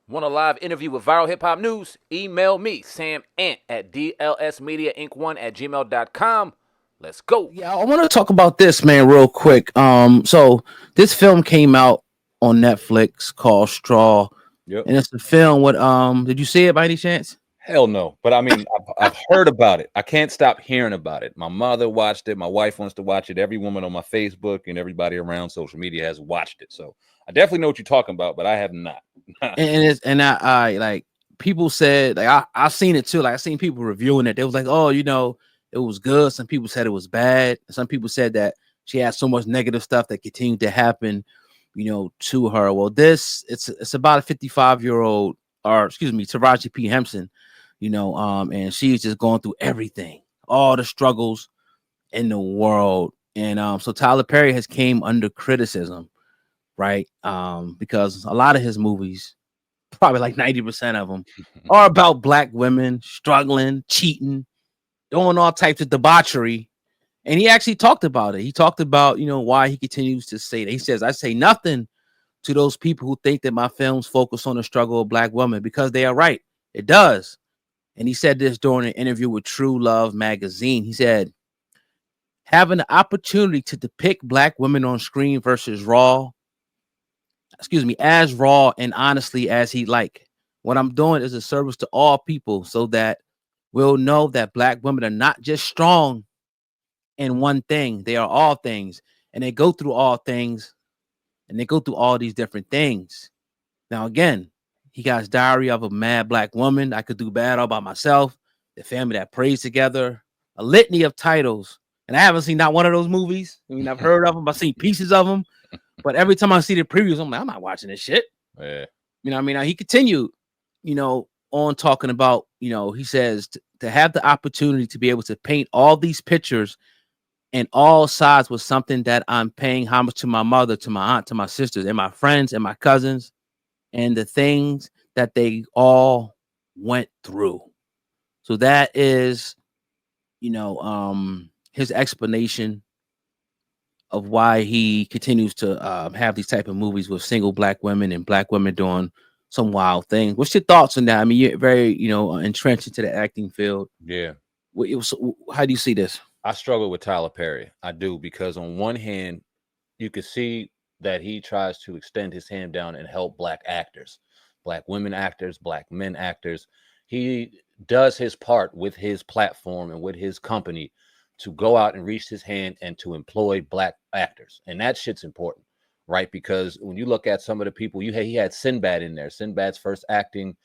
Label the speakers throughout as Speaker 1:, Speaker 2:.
Speaker 1: Want a live interview with viral hip hop news? Email me, Sam Ant at dlsmediainc1@gmail.com. Let's go.
Speaker 2: Yeah, I want to talk about this, man, real quick. So this film came out on Netflix called Straw,
Speaker 3: Yep.
Speaker 2: and it's a film with Did you see it by any chance?
Speaker 3: Hell no. But I mean, I've heard about it. I can't stop hearing about it. My mother watched it. My wife wants to watch it. Every woman on my Facebook and everybody around social media has watched it. So I definitely know what you're talking about, but I have not.
Speaker 2: And like people said, like I seen it too. Like I seen people reviewing it. They was like, oh, it was good. Some people said it was bad. Some people said that she had so much negative stuff that continued to happen, to her. Well, it's about a 55-year-old, or excuse me, Taraji P. Henson, and she's just going through everything, all the struggles in the world. And so Tyler Perry has came under criticism, right? Because a lot of his movies, probably like 90% of them, are about black women struggling, cheating, doing all types of debauchery. And he actually talked about it. He talked about, why he continues to say that. He says, I say nothing to those people who think that my films focus on the struggle of black women, because they are right. It does. And he said this during an interview with True Love magazine. He said, having the opportunity to depict black women on screen as raw and honestly as he like. What I'm doing is a service to all people so that we'll know that black women are not just strong in one thing. They are all things, and they go through all things, and they go through all these different things. Now, again, he got his Diary of a Mad Black Woman, I Could Do Bad All by Myself, The Family That Prays Together, a litany of titles. And I haven't seen not one of those movies. I mean, I've heard of them, I've seen pieces of them, but every time I see the previews, I'm like, I'm not watching this shit.
Speaker 3: Yeah.
Speaker 2: You know what I mean? Now, he continued, on talking about, he says to have the opportunity to be able to paint all these pictures and all sides was something that I'm paying homage to my mother, to my aunt, to my sisters, and my friends and my cousins, and the things that they all went through. So that is, his explanation of why he continues to have these type of movies with single black women and black women doing some wild things. What's your thoughts on that? I mean, you're very, entrenched into the acting field.
Speaker 3: Yeah.
Speaker 2: How do you see this?
Speaker 3: I struggle with Tyler Perry. I do, because on one hand, you could see that he tries to extend his hand down and help black actors, black women actors, black men actors. He does his part with his platform and with his company to go out and reach his hand and to employ black actors. And that shit's important, right? Because when you look at some of the people, he had Sinbad in there. Sinbad's first acting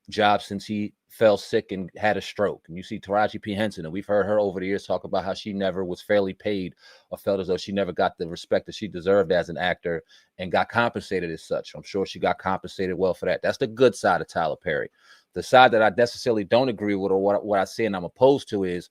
Speaker 3: job since he fell sick and had a stroke. And you see Taraji P. Henson, and we've heard her over the years talk about how she never was fairly paid or felt as though she never got the respect that she deserved as an actor and got compensated as such. I'm sure she got compensated well for that. That's the good side of Tyler Perry. The side that I necessarily don't agree with, or what I say and I'm opposed to, is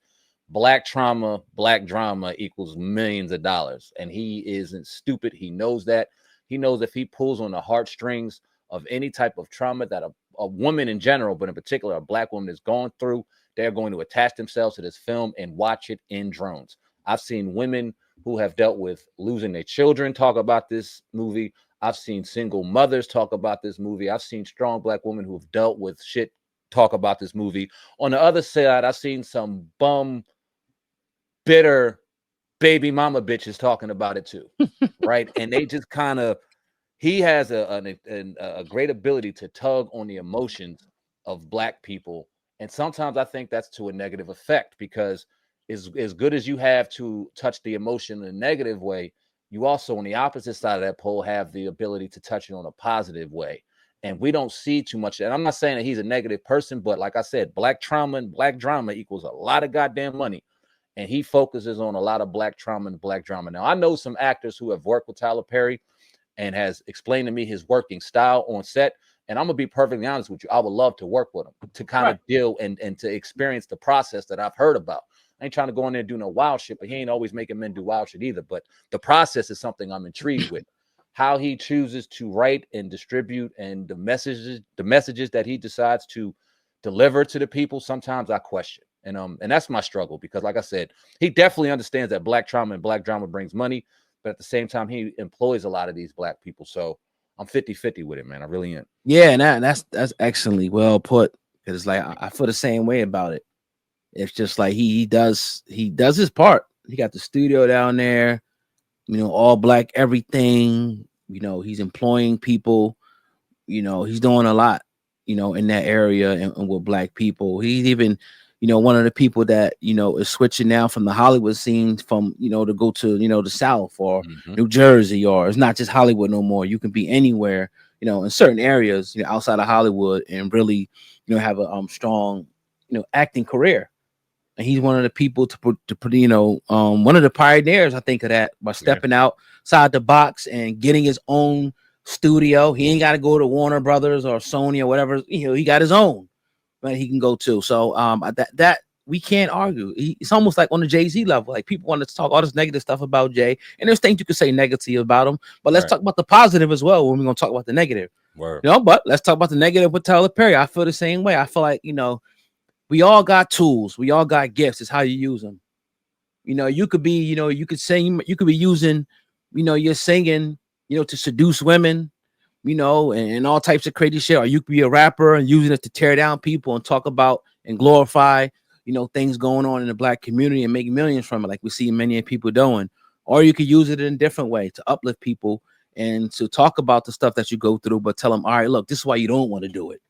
Speaker 3: black trauma, black drama equals millions of dollars. And he isn't stupid. He knows that. He knows if he pulls on the heartstrings of any type of trauma that a woman in general, but in particular a black woman, is going through, they're going to attach themselves to this film and watch it in drones. I've seen women who have dealt with losing their children talk about this movie. I've seen single mothers talk about this movie. I've seen strong black women who have dealt with shit talk about this movie. On the other side, I've seen some bum, bitter baby mama bitches talking about it too, right? And they just kind of, he has a great ability to tug on the emotions of black people. And sometimes I think that's to a negative effect, because as good as you have to touch the emotion in a negative way, you also, on the opposite side of that pole, have the ability to touch it on a positive way. And we don't see too much. And I'm not saying that he's a negative person, but like I said, black trauma and black drama equals a lot of goddamn money. And he focuses on a lot of black trauma and black drama. Now, I know some actors who have worked with Tyler Perry and has explained to me his working style on set. And I'm gonna be perfectly honest with you, I would love to work with him to kind of deal and to experience the process that I've heard about. I ain't trying to go in there and do no wild shit, but he ain't always making men do wild shit either. But the process is something I'm intrigued with. How he chooses to write and distribute, and the messages that he decides to deliver to the people, sometimes I question. And that's my struggle, because like I said, he definitely understands that black trauma and black drama brings money, but at the same time, he employs a lot of these black people. So I'm 50-50 with it, man. I really am.
Speaker 2: Yeah, and that's excellently well put. Because it's like I feel the same way about it. It's just like he does his part. He got the studio down there, all black everything. He's employing people. He's doing a lot, in that area and with black people. He's even, one of the people that, is switching now from the Hollywood scene from, to go to, the South or New Jersey, or it's not just Hollywood no more. You can be anywhere, in certain areas, outside of Hollywood and really, have a strong, acting career. And he's one of the people to put, one of the pioneers, I think, of that by stepping outside the box and getting his own studio. He ain't got to go to Warner Brothers or Sony or whatever. He got his own, but he can go to. So that we can't argue. It's almost like on the Jay-Z level. Like people want to talk all this negative stuff about Jay, and there's things you could say negative about him. But let's talk about the positive as well when we're gonna talk about the negative.
Speaker 3: Word.
Speaker 2: But let's talk about the negative with Tyler Perry. I feel the same way. I feel like we all got tools. We all got gifts. It's how you use them. You could be, you could sing. You could be using, you're singing, to seduce women, and all types of crazy shit. Or you could be a rapper and using it to tear down people and talk about and glorify, things going on in the black community and make millions from it, like we see many people doing. Or you could use it in a different way to uplift people and to talk about the stuff that you go through, but tell them, all right, look, this is why you don't want to do it.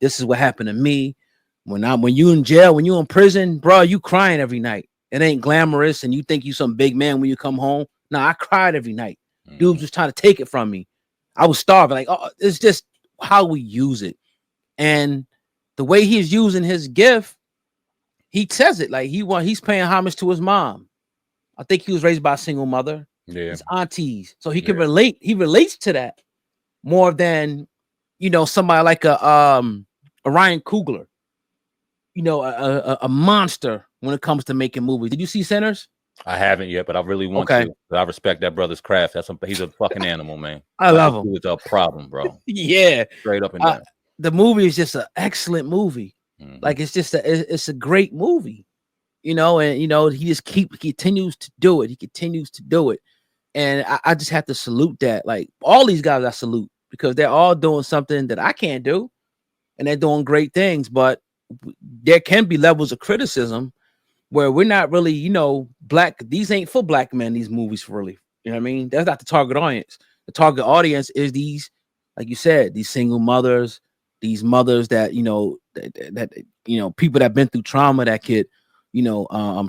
Speaker 2: This is what happened to me. When you in jail, when you in prison, bro, you crying every night. It ain't glamorous, and you think you some big man when you come home. No, I cried every night. Dudes was trying to take it from me. I was starving. Like, it's just how we use it, and the way he's using his gift. He says it like he's paying homage to his mom. I think he was raised by a single mother.
Speaker 3: Yeah,
Speaker 2: his aunties, so he can relate. He relates to that more than somebody like a Ryan Coogler. A monster when it comes to making movies. Did you see Sinners?
Speaker 3: I haven't yet, but I really want to. But I respect that brother's craft. He's a fucking animal, man.
Speaker 2: I love him.
Speaker 3: It's a problem, bro.
Speaker 2: Yeah,
Speaker 3: straight up and down.
Speaker 2: The movie is just an excellent movie. Like it's just it's a great movie, and he just continues to do it. He continues to do it, and I just have to salute that. Like all these guys, I salute because they're all doing something that I can't do, and they're doing great things, but there can be levels of criticism where we're not really, black. These ain't for black men, these movies really. You know what I mean? That's not the target audience. The target audience is these, like you said, these single mothers, these mothers that, people that been through trauma that could,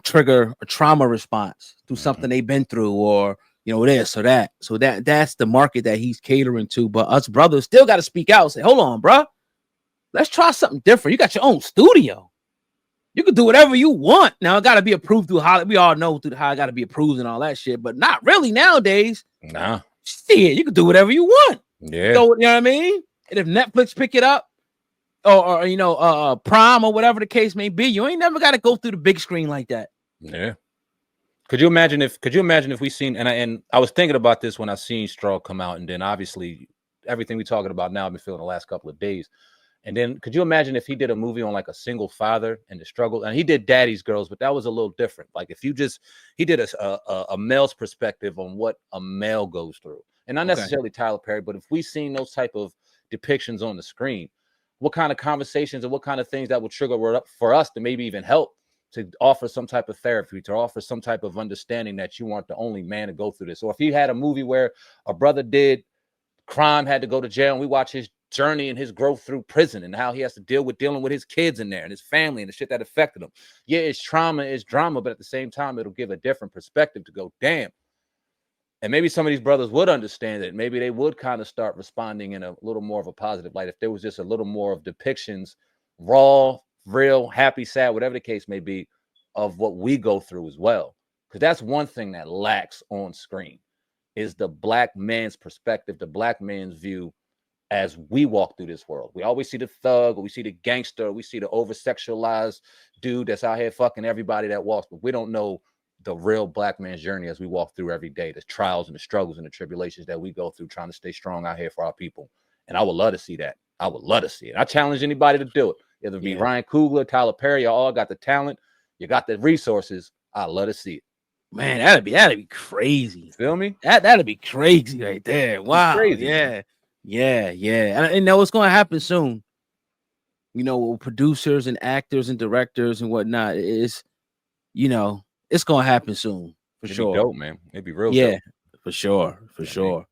Speaker 2: trigger a trauma response through something they've been through or, this or that. So that's the market that he's catering to. But us brothers still got to speak out and say, hold on, bro. Let's try something different. You got your own studio. You can do whatever you want. Now, it got to be approved through Hollywood. We all know through how it got to be approved and all that shit, but not really nowadays.
Speaker 3: Nah.
Speaker 2: Shit, you can do whatever you want.
Speaker 3: Yeah.
Speaker 2: So, you know what I mean? And if Netflix pick it up or Prime or whatever the case may be, you ain't never got to go through the big screen like that.
Speaker 3: Yeah. Could you imagine if we seen, and I was thinking about this when I seen Straw come out, and then obviously everything we're talking about now I've been feeling the last couple of days. And then could you imagine if he did a movie on like a single father and the struggle? And he did Daddy's Girls, but that was a little different. Like if he did a male's perspective on what a male goes through. And not necessarily Tyler Perry, but if we seen those type of depictions on the screen, what kind of conversations and what kind of things that would trigger for us to maybe even help to offer some type of therapy, to offer some type of understanding that you aren't the only man to go through this. Or if he had a movie where a brother did crime, had to go to jail, and we watch his journey and his growth through prison and how he has to dealing with his kids in there and his family and the shit that affected him. Yeah, it's trauma, it's drama, but at the same time, it'll give a different perspective to go, damn. And maybe some of these brothers would understand it. Maybe they would kind of start responding in a little more of a positive light if there was just a little more of depictions, raw, real, happy, sad, whatever the case may be, of what we go through as well. Because that's one thing that lacks on screen is the black man's perspective, the black man's view as we walk through this world. We always see the thug, or we see the gangster, or we see the over-sexualized dude that's out here fucking everybody that walks, but we don't know the real black man's journey as we walk through every day, the trials and the struggles and the tribulations that we go through trying to stay strong out here for our people. And I would love to see that. I would love to see it. I challenge anybody to do it. Either be Ryan Coogler, Tyler Perry, you all got the talent, you got the resources. I'd love to see it.
Speaker 2: Man, that'd be crazy.
Speaker 3: Feel me?
Speaker 2: That'd be crazy right there. Wow.
Speaker 3: Crazy,
Speaker 2: yeah.
Speaker 3: man.
Speaker 2: Yeah, and I know it's gonna happen soon. You know, with producers and actors and directors and whatnot. It's it's gonna happen soon for
Speaker 3: It'd be
Speaker 2: sure.
Speaker 3: dope, man. It'd be real
Speaker 2: Yeah,
Speaker 3: dope.
Speaker 2: for sure,
Speaker 3: I mean,